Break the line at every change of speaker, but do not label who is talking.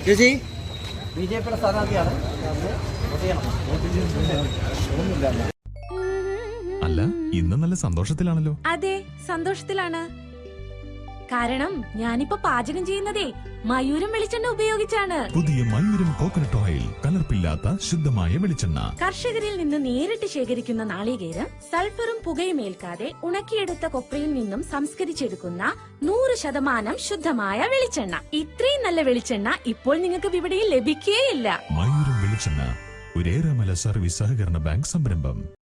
ചേച്ചി ബിജെപിയുടെ സ്ഥാനാർത്ഥിയാണ്.
അല്ല, ഇന്ന് നല്ല സന്തോഷത്തിലാണല്ലോ.
അതെ, സന്തോഷത്തിലാണ്. കാരണം ഞാനിപ്പോ പാചകം ചെയ്യുന്നതേ മയൂരം വെളിച്ചെണ്ണ ഉപയോഗിച്ചാണ്.
പുതിയ മയൂരം കോക്കനട്ട് ഓയിൽ, കലർപ്പില്ലാത്ത ശുദ്ധമായ വെളിച്ചെണ്ണ.
കർഷകരിൽ നിന്ന് നേരിട്ട് ശേഖരിക്കുന്ന നാളികേരം സൾഫറും പുകയും ഏൽക്കാതെ ഉണക്കിയെടുത്ത കൊപ്രയിൽ നിന്നും സംസ്കരിച്ചെടുക്കുന്ന 100% ശുദ്ധമായ വെളിച്ചെണ്ണ. ഇത്രയും നല്ല വെളിച്ചെണ്ണ ഇപ്പോൾ നിങ്ങൾക്ക് വിപണിയിൽ ലഭിക്കുകയില്ല.
മയൂരം വെളിച്ചെണ്ണ, ഒരു ഏറെമല സർവീസ് സഹകരണ ബാങ്ക് സംരംഭം.